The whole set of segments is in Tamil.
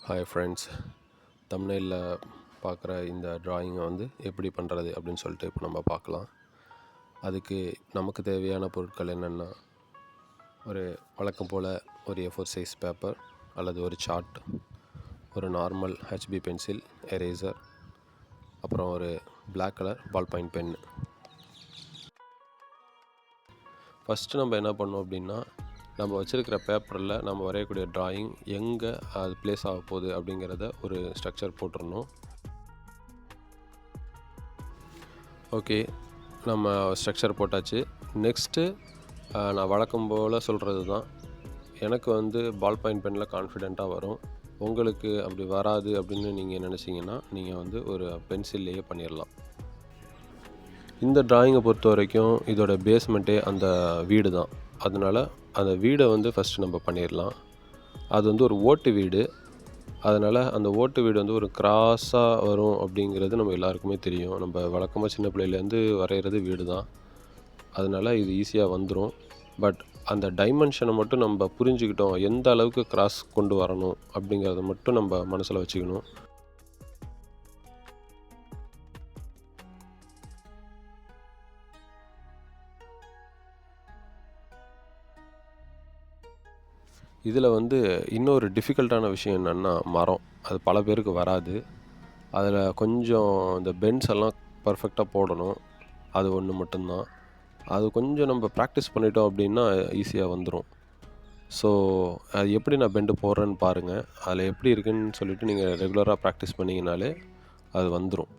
ஹாய் ஃப்ரெண்ட்ஸ், தம்ப்நெயிலில் பார்க்குற இந்த ட்ராயிங்கை எப்படி பண்ணுறது அப்படின்னு சொல்லிட்டு இப்போ நம்ம பார்க்கலாம். அதுக்கு நமக்கு தேவையான பொருட்கள் என்னென்னா, ஒரு வழக்கம் போல் ஒரு A4 சைஸ் பேப்பர் அல்லது ஒரு சார்ட், ஒரு நார்மல் HB பென்சில், எரேசர், அப்புறம் ஒரு black colour ball point pen. First நம்ம என்ன பண்ணோம் அப்படின்னா, நம்ம வச்சுருக்கிற பேப்பரில் நம்ம வரையக்கூடிய ட்ராயிங் எங்கே அது ப்ளேஸ் ஆக போகுது அப்படிங்கிறத ஒரு ஸ்ட்ரக்சர் போட்டுடணும். ஓகே, நம்ம ஸ்ட்ரக்சர் போட்டாச்சு. நெக்ஸ்ட்டு நான் வழக்கம் போல் சொல்கிறது தான். எனக்கு பால் பாயிண்ட் பெனில் கான்ஃபிடெண்ட்டாக வரும். உங்களுக்கு அப்படி வராது அப்படின்னு நீங்கள் நினச்சிங்கன்னா நீங்கள் ஒரு பென்சில்லையே பண்ணிடலாம். இந்த ட்ராயிங்கை பொறுத்த வரைக்கும் இதோட பேஸ்மெண்ட்டே அந்த வீடு தான். அதனால் அந்த வீடை ஃபஸ்ட்டு நம்ம பண்ணிடலாம். அது ஒரு ஓட்டு வீடு. அதனால் அந்த ஓட்டு வீடு ஒரு கிராஸாக வரும் அப்படிங்கிறது நம்ம எல்லாருக்குமே தெரியும். நம்ம வழக்கமாக சின்ன பிள்ளையிலேருந்து வரைகிறது வீடு தான். அதனால் இது ஈஸியாக வந்துடும். பட் அந்த டைமென்ஷனை மட்டும் நம்ம புரிஞ்சுக்கிட்டோம், எந்த அளவுக்கு கிராஸ் கொண்டு வரணும் அப்படிங்கிறத மட்டும் நம்ம மனசில் வச்சுக்கணும். இதில் இன்னொரு டிஃபிகல்ட்டான விஷயம் என்னென்னா மரம். அது பல பேருக்கு வராது. அதில் கொஞ்சம் இந்த பென்ஸ் எல்லாம் பர்ஃபெக்டாக போடணும். அது ஒன்று மட்டும்தான். அது கொஞ்சம் நம்ம ப்ராக்டிஸ் பண்ணிட்டோம் அப்படின்னா ஈஸியாக வந்துடும். ஸோ அது எப்படி நான் பெண்டு போடுறேன்னு பாருங்கள். அதில் எப்படி இருக்குதுன்னு சொல்லிவிட்டு நீங்கள் ரெகுலராக ப்ராக்டிஸ் பண்ணிங்கனாலே அது வந்துடும்.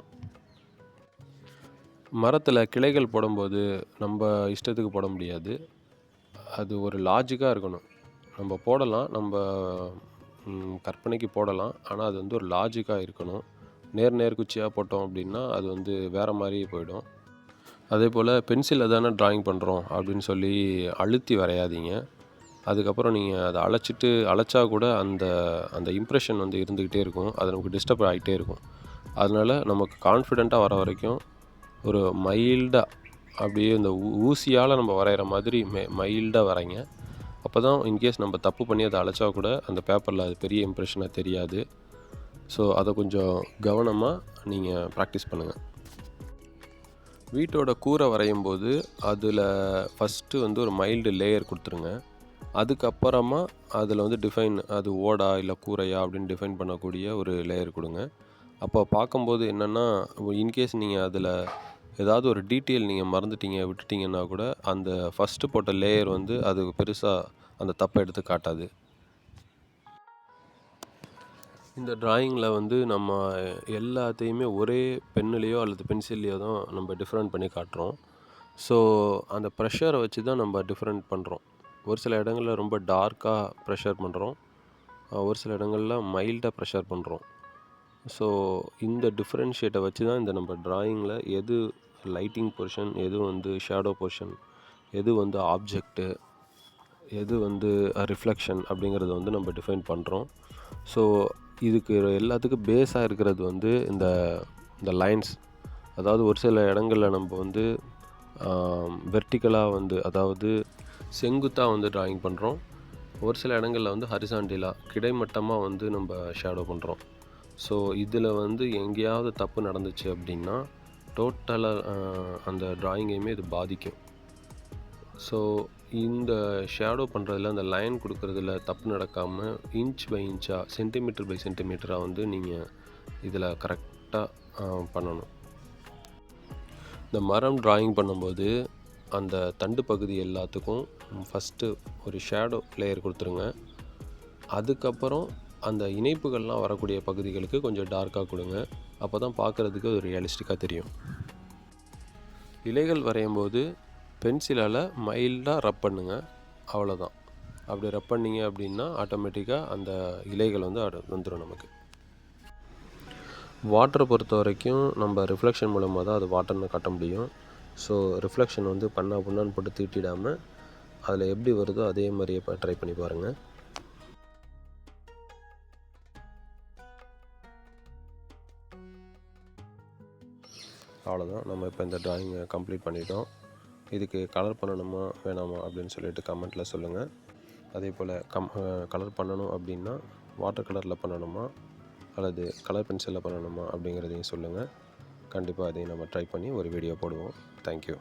மரத்தில் கிளைகள் போடும்போது நம்ம இஷ்டத்துக்கு போட முடியாது. அது ஒரு லாஜிக்காக இருக்கணும். நம்ம போடலாம், நம்ம கற்பனைக்கு போடலாம். ஆனால் அது ஒரு லாஜிக்காக இருக்கணும். நேர்குச்சியாக போட்டோம் அப்படின்னா அது வேறு மாதிரி போயிடும். அதே போல் பென்சிலில் தானே ட்ராயிங் பண்ணுறோம் அப்படின்னு சொல்லி அழுத்தி வரையாதீங்க. அதுக்கப்புறம் நீங்கள் அதை அழைச்சா கூட அந்த அந்த இம்ப்ரெஷன் இருந்துக்கிட்டே இருக்கும். அது நமக்கு டிஸ்டர்ப் ஆகிட்டே இருக்கும். அதனால் நமக்கு கான்ஃபிடெண்ட்டாக வர வரைக்கும் ஒரு மைல்டாக அப்படியே இந்த ஊசியால் நம்ம வரைகிற மாதிரி மைல்டாக வரைங்க. அப்போ தான் இன்கேஸ் நம்ம தப்பு பண்ணி அதை அழைச்சா கூட அந்த பேப்பரில் அது பெரிய இம்ப்ரெஷனாக தெரியாது. ஸோ அதை கொஞ்சம் கவனமாக நீங்கள் ப்ராக்டிஸ் பண்ணுங்கள். வீட்டோட கூரை வரையும் போது அதில் ஃபஸ்ட்டு ஒரு மைல்டு லேயர் கொடுத்துருங்க. அதுக்கப்புறமா அதில் டிஃபைன் அது ஓடா இல்லை கூரையா அப்படின்னு டிஃபைன் பண்ணக்கூடிய ஒரு லேயர் கொடுங்க. அப்போ பார்க்கும்போது என்னென்னா, இன்கேஸ் நீங்கள் அதில் ஏதாவது ஒரு டீட்டெயில் நீங்கள் மறந்துட்டீங்க விட்டுட்டிங்கன்னா கூட அந்த ஃபஸ்ட்டு போட்ட லேயர் அது பெருசாக அந்த தப்பை எடுத்து காட்டாது. இந்த ட்ராயிங்கில் நம்ம எல்லாத்தையுமே ஒரே பென்னுலேயோ அல்லது பென்சில்லையோ தான் நம்ம டிஃப்ரெண்ட் பண்ணி காட்டுறோம். ஸோ அந்த ப்ரெஷரை வச்சு தான் நம்ம டிஃப்ரெண்ட் பண்ணுறோம். ஒரு சில இடங்களில் ரொம்ப டார்க்காக ப்ரெஷர் பண்ணுறோம், ஒரு சில இடங்களில் மைல்டாக ப்ரெஷர் பண்ணுறோம். ஸோ இந்த டிஃப்ரென்ஷியேட்டை வச்சு தான் இந்த நம்ம ட்ராயிங்கில் எது லைட்டிங் போர்ஷன், எது ஷேடோ போர்ஷன், எது ஆப்ஜெக்ட்டு, எது ரிஃப்ளெக்ஷன் அப்படிங்கிறத நம்ம டிஃபைன் பண்ணுறோம். ஸோ இதுக்கு எல்லாத்துக்கும் பேஸாக இருக்கிறது இந்த இந்த லைன்ஸ். அதாவது ஒரு சில இடங்களில் நம்ம வெர்டிக்கலாக அதாவது செங்குத்தாக ட்ராயிங் பண்ணுறோம். ஒரு சில இடங்களில் ஹரிசாண்டலாக கிடைமட்டமாக நம்ம ஷேடோ பண்ணுறோம். ஸோ இதில் எங்கேயாவது தப்பு நடந்துச்சு அப்படின்னா டோட்டலாக அந்த ட்ராயிங்கையுமே இது பாதிக்கும். ஸோ இந்த ஷேடோ பண்ணுறதுல அந்த லைன் கொடுக்குறதுல தப்பு நடக்காமல் இன்ச் பை இன்ச்சாக, சென்டிமீட்டர் பை சென்டிமீட்டராக நீங்கள் இதில் கரெக்டாக பண்ணணும். இந்த மரம் ட்ராயிங் பண்ணும்போது அந்த தண்டு பகுதி எல்லாத்துக்கும் ஃபஸ்ட்டு ஒரு ஷேடோ லேயர் கொடுத்துருங்க. அதுக்கப்புறம் அந்த இணைப்புகள்லாம் வரக்கூடிய பகுதிகளுக்கு கொஞ்சம் டார்க்காக கொடுங்க. அப்போ தான் பார்க்குறதுக்கு ஒரு ரியலிஸ்டிக்காக தெரியும். இலைகள் வரையும் போது பென்சிலால் மைல்டாக ரப் பண்ணுங்கள், அவ்வளோதான். அப்படி ரப் பண்ணிங்க அப்படின்னா ஆட்டோமேட்டிக்காக அந்த இலைகள் வந்துடும் நமக்கு. வாட்டரை பொறுத்த வரைக்கும் நம்ம ரிஃப்ளெக்ஷன் மூலமாக தான் அது வாட்டர்னு காட்ட முடியும். ஸோ ரிஃப்ளெக்ஷன் பண்ணான்னு போட்டு தீட்டிடாமல் அதில் எப்படி வருதோ அதே மாதிரியே ட்ரை பண்ணி பாருங்கள். அவ்வளோதான். நம்ம இப்போ இந்த ட்ராயிங்கை கம்ப்ளீட் பண்ணிட்டோம். இதுக்கு கலர் பண்ணணுமா வேணாமா அப்படின்னு சொல்லிட்டு கமெண்ட்டில் சொல்லுங்கள். அதே போல் கலர் பண்ணணும் அப்படின்னா வாட்டர் கலரில் பண்ணணுமா அல்லது கலர் பென்சிலில் பண்ணணுமா அப்படிங்கிறதையும் சொல்லுங்கள். கண்டிப்பாக அதையும் நம்ம ட்ரை பண்ணி ஒரு வீடியோ போடுவோம். தேங்க்யூ.